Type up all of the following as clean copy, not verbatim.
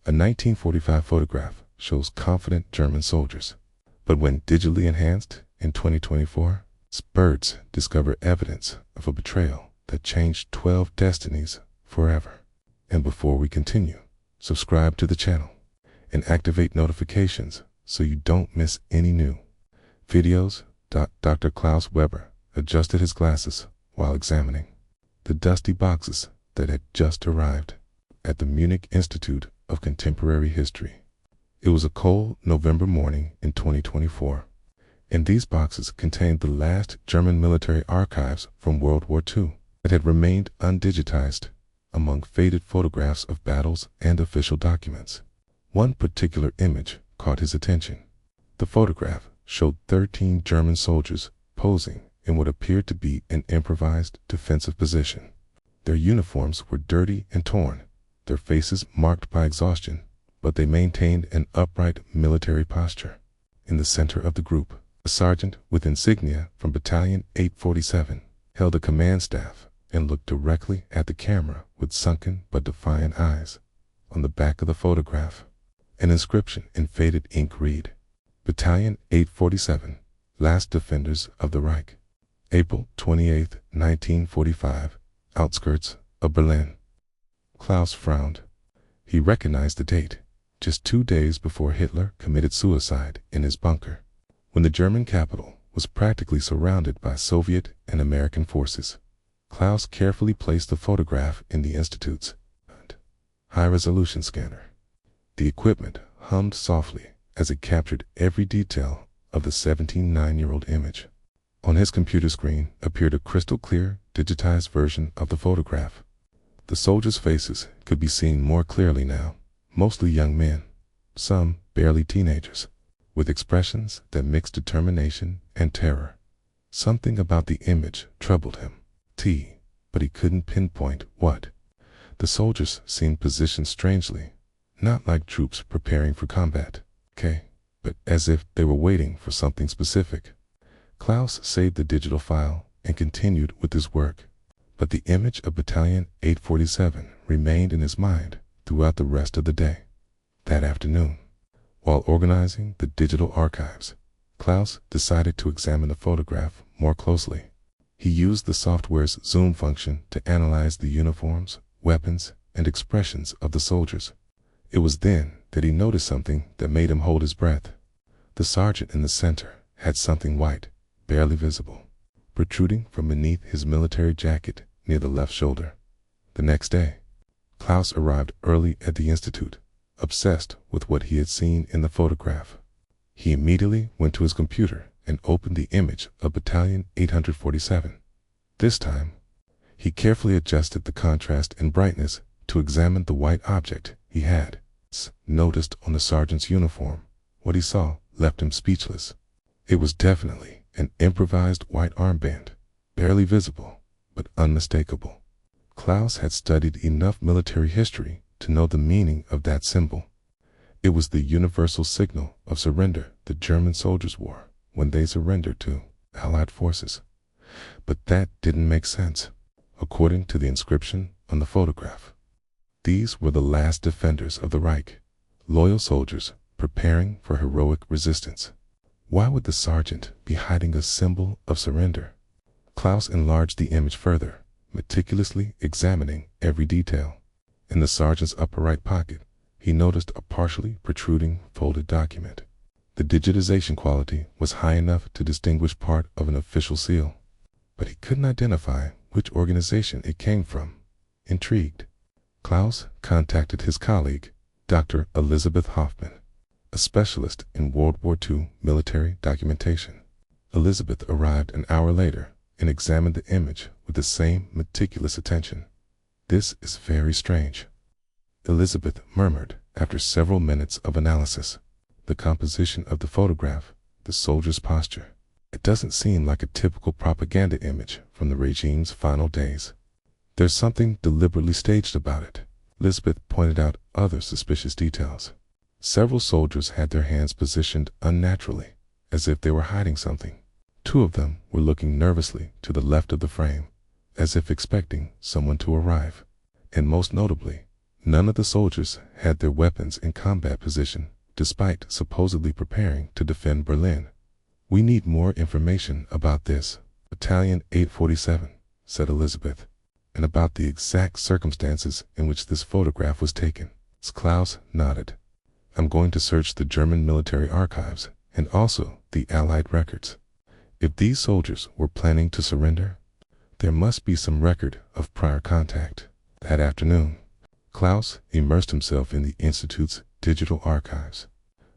A 1945 photograph shows confident German soldiers. But when digitally enhanced in 2024, experts discover evidence of a betrayal that changed 12 destinies forever. And before we continue, subscribe to the channel and activate notifications so you don't miss any new videos. Dr. Klaus Weber adjusted his glasses while examining the dusty boxes that had just arrived at the Munich Institute of Contemporary History. It was a cold November morning in 2024, and these boxes contained the last German military archives from World War II that had remained undigitized among faded photographs of battles and official documents. One particular image caught his attention. The photograph showed 13 German soldiers posing in what appeared to be an improvised defensive position. Their uniforms were dirty and torn, their faces marked by exhaustion, but they maintained an upright military posture. In the center of the group, a sergeant with insignia from Battalion 847 held a command staff and looked directly at the camera with sunken but defiant eyes. On the back of the photograph, an inscription in faded ink read, Battalion 847, Last Defenders of the Reich. April 28, 1945, outskirts of Berlin. Klaus frowned. He recognized the date, just 2 days before Hitler committed suicide in his bunker, when the German capital was practically surrounded by Soviet and American forces. Klaus carefully placed the photograph in the Institute's high-resolution scanner. The equipment hummed softly as it captured every detail of the 17-9-year-old image. On his computer screen appeared a crystal-clear, digitized version of the photograph. The soldiers' faces could be seen more clearly now, mostly young men, some barely teenagers, with expressions that mixed determination and terror. Something about the image troubled him, but he couldn't pinpoint what. The soldiers seemed positioned strangely, not like troops preparing for combat, but as if they were waiting for something specific. Klaus saved the digital file and continued with his work, but the image of Battalion 847 remained in his mind throughout the rest of the day. That afternoon, while organizing the digital archives, Klaus decided to examine the photograph more closely. He used the software's zoom function to analyze the uniforms, weapons, and expressions of the soldiers. It was then that he noticed something that made him hold his breath. The sergeant in the center had something white, barely visible, protruding from beneath his military jacket near the left shoulder. The next day, Klaus arrived early at the Institute, obsessed with what he had seen in the photograph. He immediately went to his computer and opened the image of Battalion 847. This time, he carefully adjusted the contrast and brightness to examine the white object he had noticed on the sergeant's uniform. What he saw left him speechless. It was definitely an improvised white armband, barely visible, but unmistakable. Klaus had studied enough military history to know the meaning of that symbol. It was the universal signal of surrender the German soldiers wore when they surrendered to Allied forces. But that didn't make sense, according to the inscription on the photograph. These were the last defenders of the Reich, loyal soldiers preparing for heroic resistance. Why would the sergeant be hiding a symbol of surrender? Klaus enlarged the image further, meticulously examining every detail. In the sergeant's upper right pocket, he noticed a partially protruding folded document. The digitization quality was high enough to distinguish part of an official seal, but he couldn't identify which organization it came from. Intrigued, Klaus contacted his colleague, Dr. Elizabeth Hoffman, a specialist in World War II military documentation. Elizabeth arrived an hour later and examined the image with the same meticulous attention. "This is very strange," Elizabeth murmured after several minutes of analysis. "The composition of the photograph, the soldier's posture. It doesn't seem like a typical propaganda image from the regime's final days. There's something deliberately staged about it." Elizabeth pointed out other suspicious details. Several soldiers had their hands positioned unnaturally, as if they were hiding something. 2 of them were looking nervously to the left of the frame, as if expecting someone to arrive. And most notably, None of the soldiers had their weapons in combat position, despite supposedly preparing to defend Berlin. "We need more information about this, Battalion 847, said Elizabeth, and about the exact circumstances in which this photograph was taken." Klaus nodded. "I'm going to search the German military archives and also the Allied records. If these soldiers were planning to surrender, there must be some record of prior contact." That afternoon, Klaus immersed himself in the Institute's digital archives,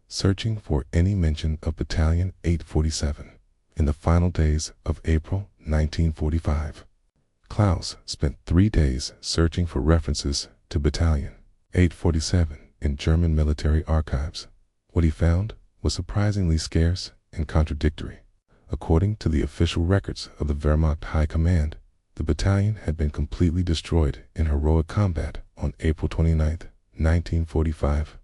searching for any mention of Battalion 847. In the final days of April 1945, Klaus spent 3 days searching for references to Battalion 847 in German military archives. What he found was surprisingly scarce and contradictory. According to the official records of the Wehrmacht High Command, the battalion had been completely destroyed in heroic combat on April 29, 1945,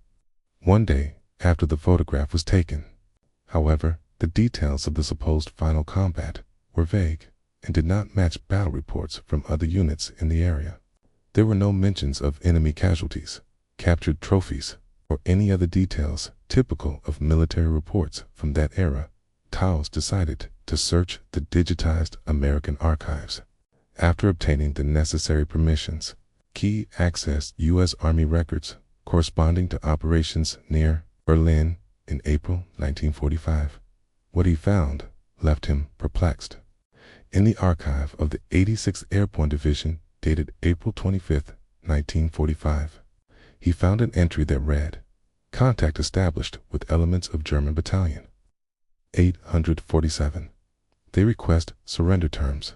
one day after the photograph was taken. However, the details of the supposed final combat were vague and did not match battle reports from other units in the area. There were no mentions of enemy casualties, captured trophies, or any other details typical of military reports from that era. Klaus decided to search the digitized American archives. After obtaining the necessary permissions, he accessed U.S. Army records corresponding to operations near Berlin in April 1945. What he found left him perplexed. In the archive of the 86th Airborne Division, dated April 25, 1945, he found an entry that read, "Contact established with elements of German Battalion 847. They request surrender terms.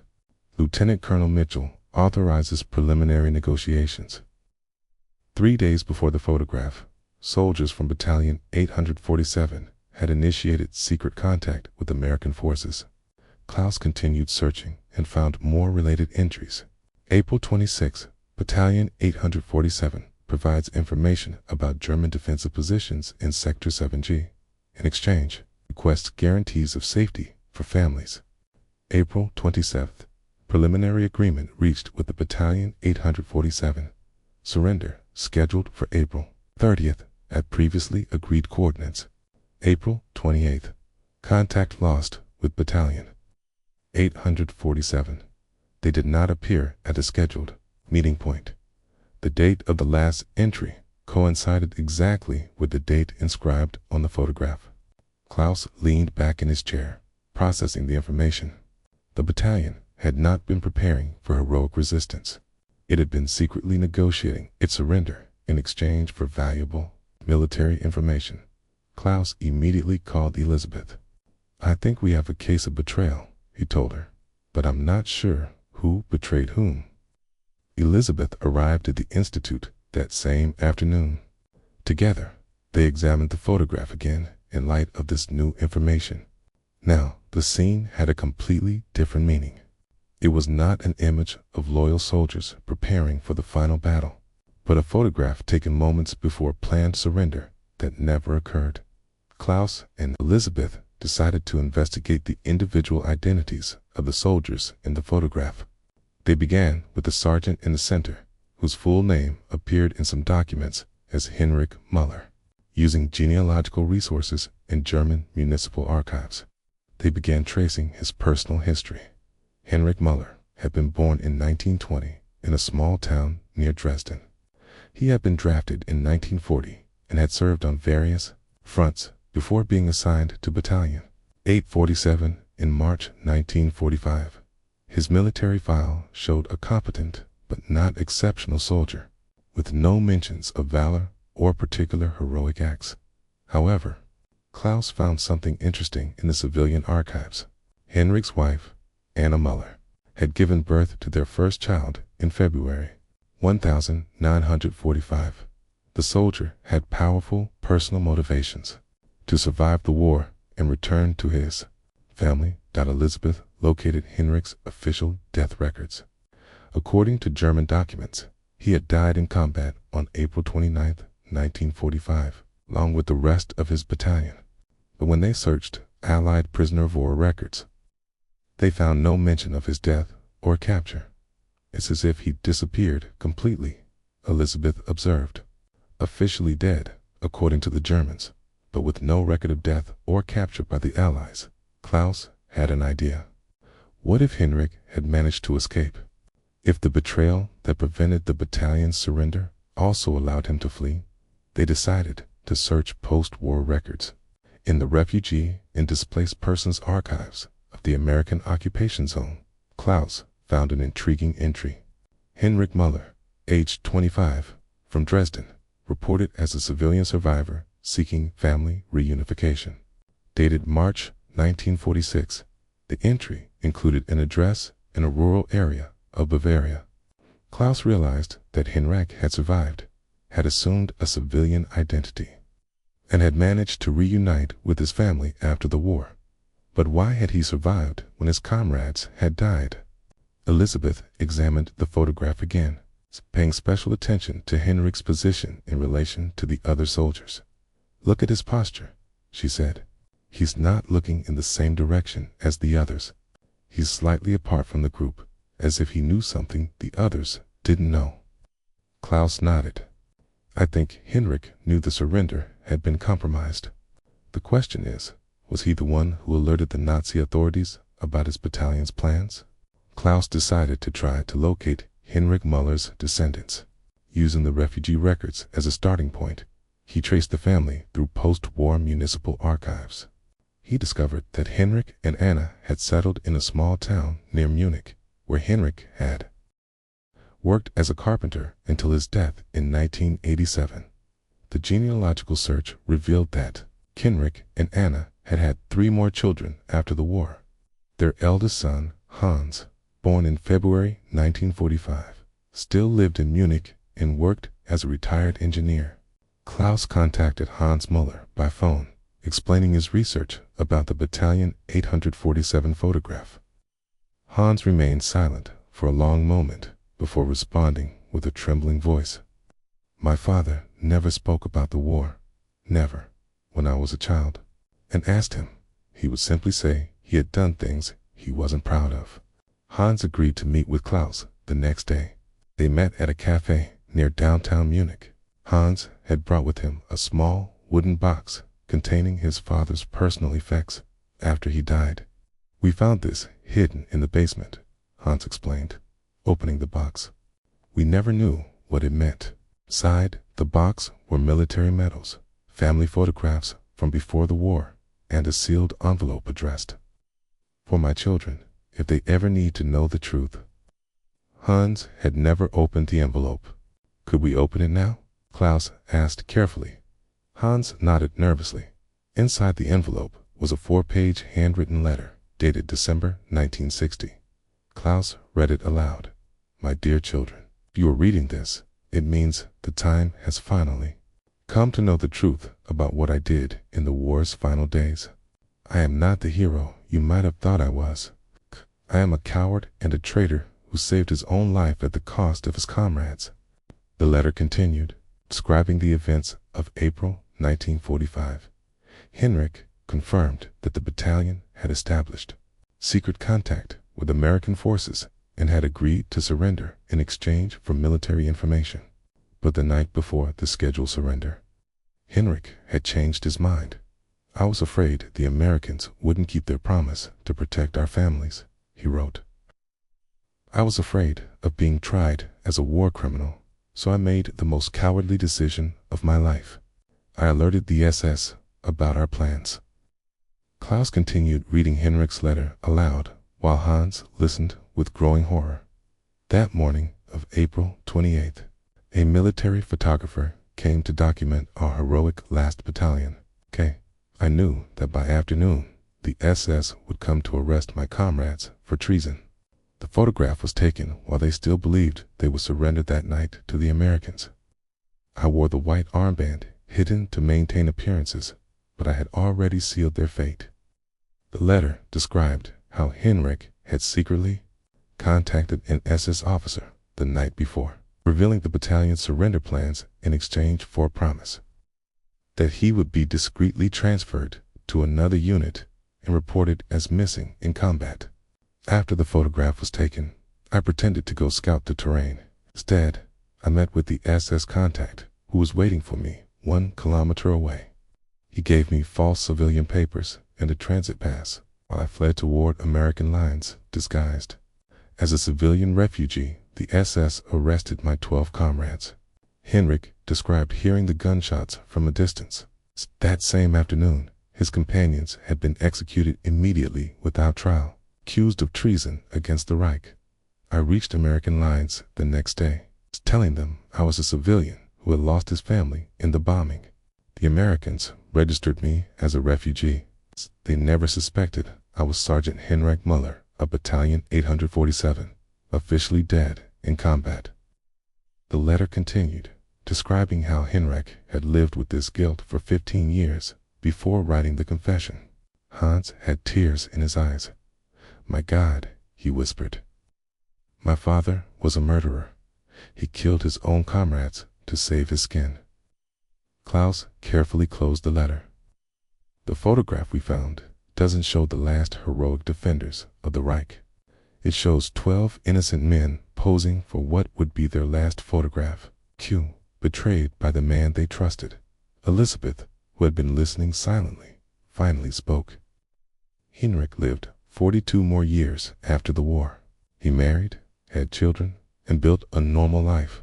Lieutenant Colonel Mitchell authorizes preliminary negotiations." 3 days before the photograph, soldiers from Battalion 847 had initiated secret contact with American forces. Klaus continued searching and found more related entries. April 26, Battalion 847 provides information about German defensive positions in Sector 7G. In exchange, requests guarantees of safety for families. April 27th, preliminary agreement reached with the Battalion 847. Surrender scheduled for April 30th at previously agreed coordinates. April 28th, contact lost with Battalion 847. They did not appear at a scheduled meeting point. The date of the last entry coincided exactly with the date inscribed on the photograph. Klaus leaned back in his chair, processing the information. The battalion had not been preparing for heroic resistance. It had been secretly negotiating its surrender in exchange for valuable military information. Klaus immediately called Elizabeth. "I think we have a case of betrayal," he told her, "but I'm not sure who betrayed whom." Elizabeth arrived at the Institute that same afternoon. Together, they examined the photograph again in light of this new information. Now, the scene had a completely different meaning. It was not an image of loyal soldiers preparing for the final battle, but a photograph taken moments before planned surrender that never occurred. Klaus and Elizabeth decided to investigate the individual identities of the soldiers in the photograph. They began with the sergeant in the center, whose full name appeared in some documents as Heinrich Müller. Using genealogical resources in German municipal archives, they began tracing his personal history. Heinrich Müller had been born in 1920 in a small town near Dresden. He had been drafted in 1940 and had served on various fronts before being assigned to Battalion 847 in March 1945. His military file showed a competent but not exceptional soldier, with no mentions of valor or particular heroic acts. However, Klaus found something interesting in the civilian archives. Heinrich's wife, Anna Müller, had given birth to their first child in February 1945. The soldier had powerful personal motivations to survive the war and return to his family. Elizabeth located Heinrich's official death records. According to German documents, he had died in combat on April 29, 1945, along with the rest of his battalion. But when they searched Allied prisoner of war records, they found no mention of his death or capture. It's as if he disappeared completely. Elizabeth observed. Officially dead, according to the Germans, but with no record of death or capture by the Allies. Klaus had an idea. What if Henrik had managed to escape? If the betrayal that prevented the battalion's surrender also allowed him to flee? They decided to search post-war records. In the Refugee and Displaced Persons Archives of the American Occupation Zone, Klaus found an intriguing entry. Henrik Muller, aged 25, from Dresden, reported as a civilian survivor seeking family reunification. Dated March 1946, the entry included an address in a rural area of Bavaria. Klaus realized that Henrik had survived, had assumed a civilian identity, and had managed to reunite with his family after the war. But why had he survived when his comrades had died? Elizabeth examined the photograph again, paying special attention to Henrik's position in relation to the other soldiers. "Look at his posture," she said. "He's not looking in the same direction as the others. He's slightly apart from the group, as if he knew something the others didn't know." Klaus nodded. "I think Henrik knew the surrender had been compromised. The question is, was he the one who alerted the Nazi authorities about his battalion's plans?" Klaus decided to try to locate Henrik Muller's descendants. Using the refugee records as a starting point, he traced the family through post-war municipal archives. He discovered that Henrik and Anna had settled in a small town near Munich, where Henrik had worked as a carpenter until his death in 1987. The genealogical search revealed that Henrik and Anna had had 3 more children after the war. Their eldest son, Hans, born in February 1945, still lived in Munich and worked as a retired engineer. Klaus contacted Hans Muller by phone, explaining his research about the Battalion 847 photograph. Hans remained silent for a long moment before responding with a trembling voice. "My father never spoke about the war, never, when I was a child, and asked him, he would simply say he had done things he wasn't proud of." Hans agreed to meet with Klaus the next day. They met at a cafe near downtown Munich. Hans had brought with him a small wooden box containing his father's personal effects after he died. "We found this hidden in the basement," Hans explained, opening the box. "We never knew what it meant." Inside the box were military medals, family photographs from before the war, and a sealed envelope addressed, "For my children, if they ever need to know the truth." Hans had never opened the envelope. "Could we open it now?" Klaus asked carefully. Hans nodded nervously. Inside the envelope was a 4-page handwritten letter dated December 1960. Klaus read it aloud. "My dear children, if you are reading this, it means the time has finally come to know the truth about what I did in the war's final days. I am not the hero you might have thought I was. I am a coward and a traitor who saved his own life at the cost of his comrades." The letter continued, describing the events of April 1945. Henrik confirmed that the battalion had established secret contact with American forces and had agreed to surrender in exchange for military information. But the night before the scheduled surrender, Henrik had changed his mind. "I was afraid the Americans wouldn't keep their promise to protect our families," he wrote. "I was afraid of being tried as a war criminal, so I made the most cowardly decision of my life. I alerted the SS about our plans." Klaus continued reading Henrik's letter aloud while Hans listened with growing horror. That morning of April 28th, a military photographer came to document our heroic Last Battalion. I knew that by afternoon, the SS would come to arrest my comrades for treason. The photograph was taken while they still believed they would surrender that night to the Americans. I wore the white armband hidden to maintain appearances, but I had already sealed their fate. The letter described how Henrik had secretly contacted an SS officer the night before, revealing the battalion's surrender plans in exchange for a promise that he would be discreetly transferred to another unit and reported as missing in combat. After the photograph was taken, I pretended to go scout the terrain. Instead, I met with the SS contact, who was waiting for me 1 kilometer away. He gave me false civilian papers and a transit pass while I fled toward American lines, disguised. As a civilian refugee, the SS arrested my 12 comrades. Henrik described hearing the gunshots from a distance. That same afternoon, his companions had been executed immediately without trial, accused of treason against the Reich. I reached American lines the next day, telling them I was a civilian who had lost his family in the bombing. The Americans registered me as a refugee. They never suspected I was Sergeant Henrik Muller of Battalion 847, officially dead in combat. The letter continued, describing how Henrik had lived with this guilt for 15 years before writing the confession. Hans had tears in his eyes. "My God," he whispered. "My father was a murderer. He killed his own comrades to save his skin." Klaus carefully closed the letter. The photograph we found doesn't show the last heroic defenders of the Reich. It shows 12 innocent men posing for what would be their last photograph. Q, betrayed by the man they trusted. Elizabeth, who had been listening silently, finally spoke. Henrik lived 42 more years after the war. He married, had children, and built a normal life.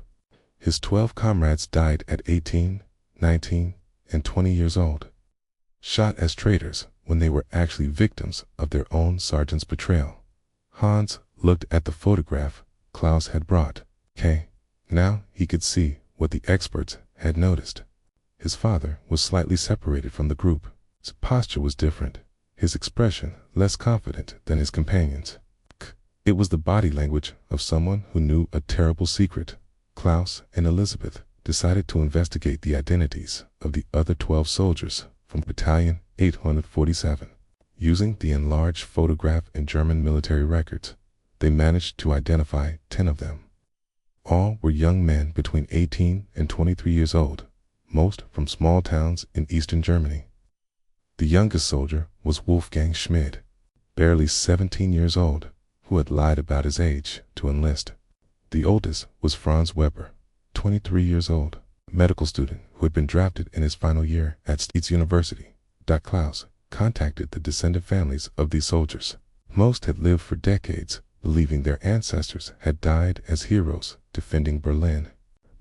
His 12 comrades died at 18, 19, and 20 years old, shot as traitors when they were actually victims of their own sergeant's betrayal. Hans looked at the photograph Klaus had brought. Now he could see what the experts had noticed. His father was slightly separated from the group. His posture was different, his expression less confident than his companions. It was the body language of someone who knew a terrible secret. Klaus and Elizabeth decided to investigate the identities of the other 12 soldiers from Battalion 847. Using the enlarged photograph and German military records, they managed to identify 10 of them. All were young men between 18 and 23 years old, most from small towns in eastern Germany. The youngest soldier was Wolfgang Schmid, barely 17 years old, who had lied about his age to enlist. The oldest was Franz Weber, 23 years old, a medical student who had been drafted in his final year at Steeds University. Klaus contacted the descendant families of these soldiers. Most had lived for decades, believing their ancestors had died as heroes defending Berlin.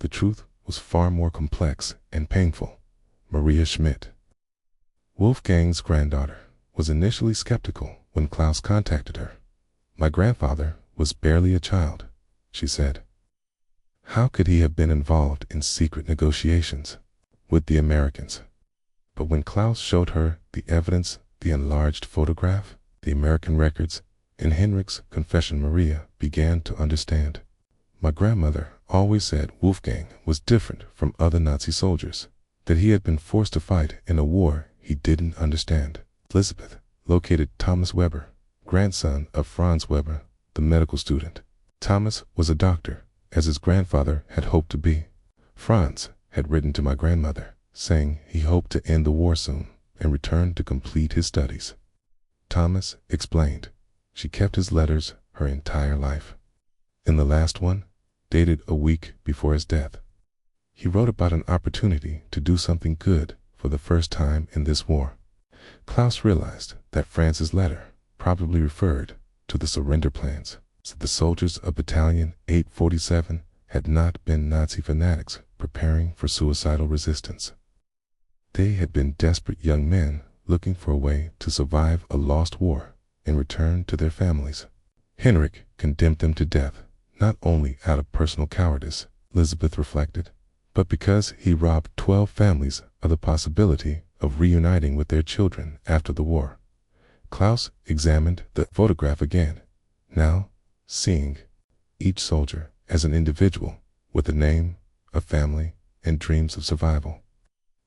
The truth was far more complex and painful. Maria Schmidt, Wolfgang's granddaughter, was initially skeptical when Klaus contacted her. "My grandfather was barely a child," she said. How could he have been involved in secret negotiations with the Americans? But when Klaus showed her the evidence, the enlarged photograph, the American records, and Henrik's confession, Maria began to understand. "My grandmother always said Wolfgang was different from other Nazi soldiers, that he had been forced to fight in a war he didn't understand." Elizabeth located Thomas Weber, grandson of Franz Weber, the medical student. Thomas was a doctor, as his grandfather had hoped to be. Franz had written to my grandmother, saying he hoped to end the war soon and return to complete his studies. Thomas explained she kept his letters her entire life. In the last one, dated a week before his death, he wrote about an opportunity to do something good for the first time in this war. Klaus realized that Franz's letter probably referred to the surrender plans. So the soldiers of Battalion 847 had not been Nazi fanatics preparing for suicidal resistance. They had been desperate young men looking for a way to survive a lost war and return to their families. Henrik condemned them to death, not only out of personal cowardice, Elizabeth reflected, but because he robbed 12 families of the possibility of reuniting with their children after the war. Klaus examined the photograph again, now seeing each soldier as an individual with a name, a family, and dreams of survival.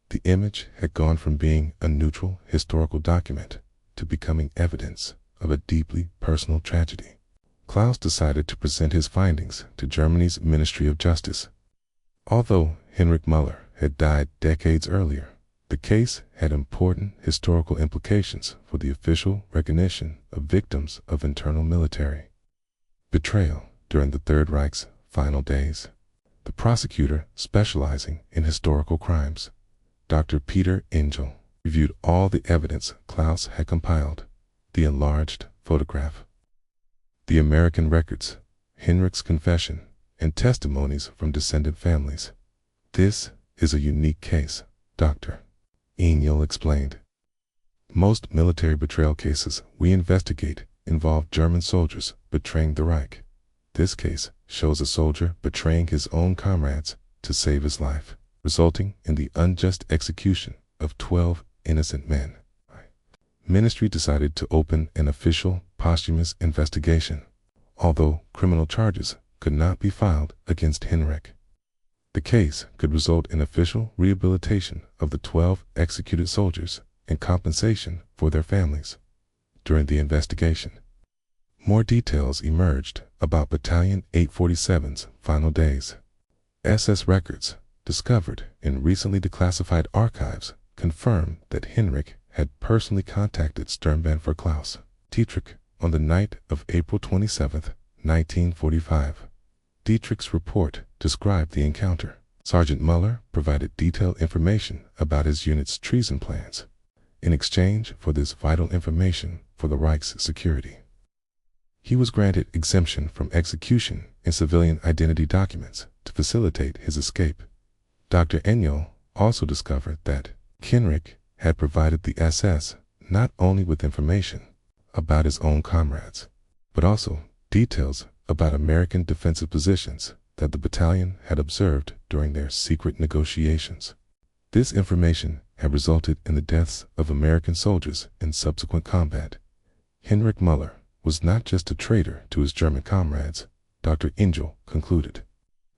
The image had gone from being a neutral historical document to becoming evidence of a deeply personal tragedy. Klaus decided to present his findings to Germany's Ministry of Justice. Although Henrik Muller had died decades earlier, the case had important historical implications for the official recognition of victims of internal military betrayal during the Third Reich's final days. The prosecutor specializing in historical crimes, Dr. Peter Engel, reviewed all the evidence Klaus had compiled: the enlarged photograph, the American records, Henrik's confession, and testimonies from descendant families. "This is a unique case," Dr. Engel explained. "Most military betrayal cases we investigate involve German soldiers betraying the Reich. This case shows a soldier betraying his own comrades to save his life, resulting in the unjust execution of 12 innocent men." Ministry decided to open an official posthumous investigation, although criminal charges could not be filed against Henrik. The case could result in official rehabilitation of the 12 executed soldiers and compensation for their families. During the investigation, more details emerged about Battalion 847's final days. SS records discovered in recently declassified archives confirmed that Henrik had personally contacted Sturmbannführer for Klaus Dietrich on the night of April 27, 1945. Dietrich's report described the encounter. Sergeant Muller provided detailed information about his unit's treason plans in exchange for this vital information for the Reich's security. He was granted exemption from execution in civilian identity documents to facilitate his escape. Dr. Engel also discovered that Henrik had provided the SS not only with information about his own comrades, but also details about American defensive positions that the battalion had observed during their secret negotiations. This information had resulted in the deaths of American soldiers in subsequent combat. Henrik Muller was not just a traitor to his German comrades, Dr. Engel concluded.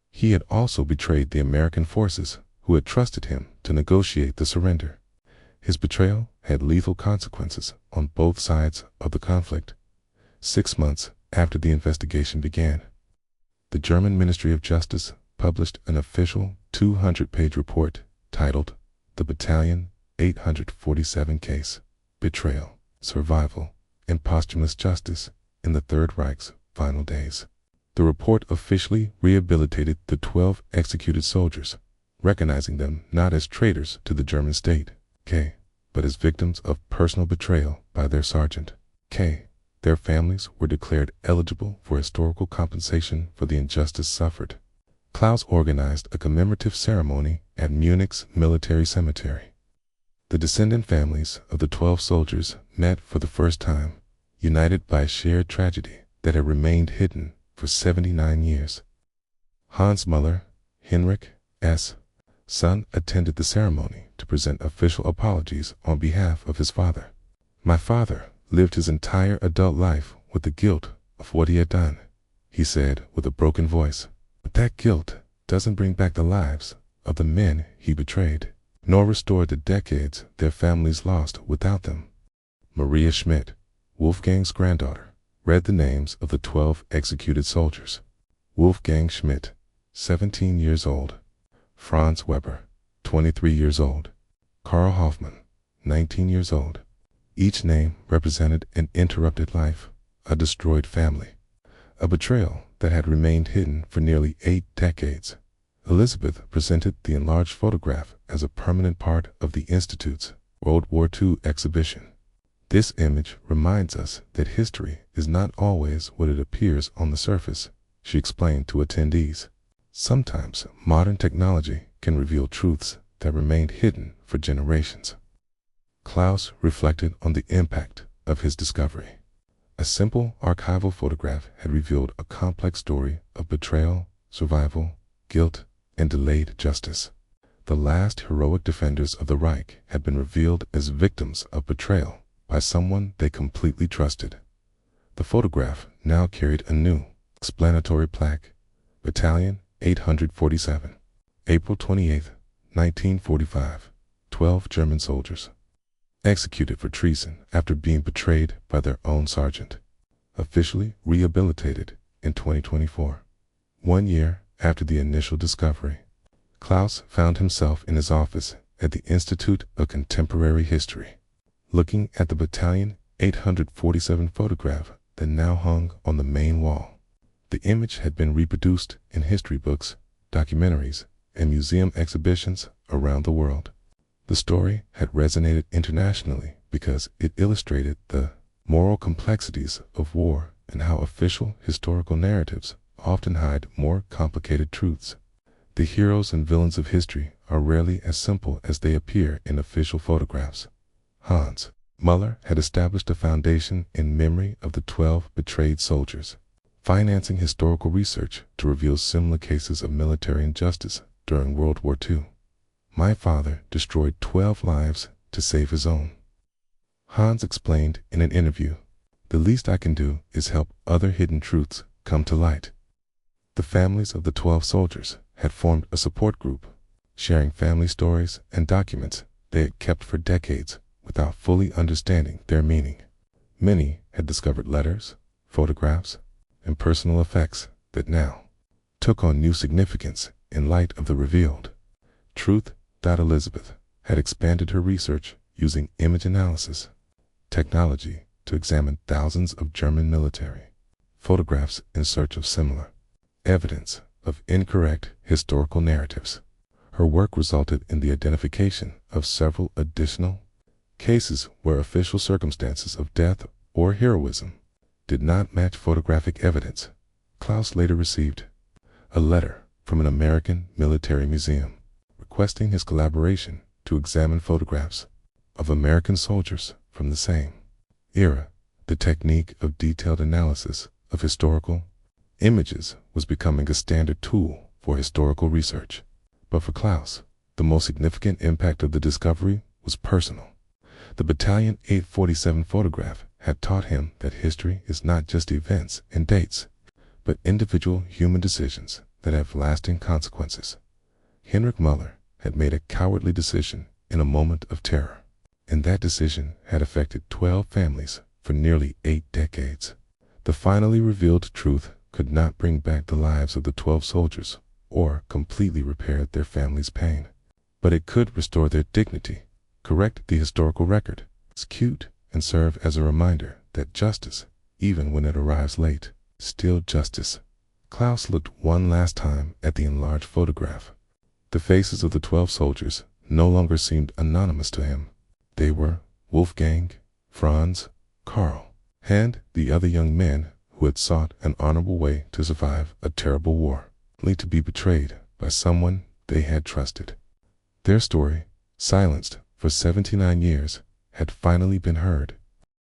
He had also betrayed the American forces who had trusted him to negotiate the surrender. His betrayal had lethal consequences on both sides of the conflict. 6 months after the investigation began, the German Ministry of Justice published an official 200-page report titled "The Battalion 847 Case: Betrayal, Survival, and Posthumous Justice in the Third Reich's Final Days." The report officially rehabilitated the 12 executed soldiers, recognizing them not as traitors to the German state, K, but as victims of personal betrayal by their sergeant, K. Their families were declared eligible for historical compensation for the injustice suffered. Klaus organized a commemorative ceremony at Munich's military cemetery. The descendant families of the 12 soldiers met for the first time, united by a shared tragedy that had remained hidden for 79 years. Hans Muller, Henrik's son, attended the ceremony to present official apologies on behalf of his father. "My father lived his entire adult life with the guilt of what he had done," he said with a broken voice. "But that guilt doesn't bring back the lives of the men he betrayed, nor restore the decades their families lost without them." Maria Schmidt, Wolfgang's granddaughter, read the names of the 12 executed soldiers. Wolfgang Schmidt, 17 years old. Franz Weber, 23 years old. Karl Hoffmann, 19 years old. Each name represented an interrupted life, a destroyed family, a betrayal that had remained hidden for nearly 8 decades. Elizabeth presented the enlarged photograph as a permanent part of the Institute's World War II exhibition. "This image reminds us that history is not always what it appears on the surface," she explained to attendees. "Sometimes modern technology can reveal truths that remained hidden for generations." Klaus reflected on the impact of his discovery. A simple archival photograph had revealed a complex story of betrayal, survival, guilt, and delayed justice. The last heroic defenders of the Reich had been revealed as victims of betrayal by someone they completely trusted. The photograph now carried a new, explanatory plaque: Battalion 847, April 28, 1945, 12 German soldiers executed for treason after being betrayed by their own sergeant, officially rehabilitated in 2024. 1 year after the initial discovery, Klaus found himself in his office at the Institute of Contemporary History, looking at the Battalion 847 photograph that now hung on the main wall. The image had been reproduced in history books documentaries, and museum exhibitions around the world. The story had resonated internationally because it illustrated the moral complexities of war and how official historical narratives often hide more complicated truths. The heroes and villains of history are rarely as simple as they appear in official photographs. Hans Muller had established a foundation in memory of the 12 betrayed soldiers, financing historical research to reveal similar cases of military injustice during World War II. My father destroyed 12 lives to save his own. Hans explained in an interview, "The least I can do is help other hidden truths come to light." The families of the 12 soldiers had formed a support group, sharing family stories and documents they had kept for decades without fully understanding their meaning. Many had discovered letters, photographs, and personal effects that now took on new significance in light of the revealed truth. Elizabeth had expanded her research using image analysis technology to examine thousands of German military photographs in search of similar evidence of incorrect historical narratives. Her work resulted in the identification of several additional cases where official circumstances of death or heroism did not match photographic evidence. Klaus later received a letter from an American military museum requesting his collaboration to examine photographs of American soldiers from the same era. The technique of detailed analysis of historical images was becoming a standard tool for historical research. But for Klaus, the most significant impact of the discovery was personal. The Battalion 847 photograph had taught him that history is not just events and dates, but individual human decisions that have lasting consequences. Heinrich Müller had made a cowardly decision in a moment of terror, and that decision had affected 12 families for nearly 8 decades. The finally revealed truth could not bring back the lives of the 12 soldiers or completely repair their families' pain, but it could restore their dignity, correct the historical record, execute, and serve as a reminder that justice, even when it arrives late, is still justice. Klaus looked one last time at the enlarged photograph. The faces of the 12 soldiers no longer seemed anonymous to him. They were Wolfgang, Franz, Karl, and the other young men who had sought an honorable way to survive a terrible war, only to be betrayed by someone they had trusted. Their story, silenced for 79 years, had finally been heard.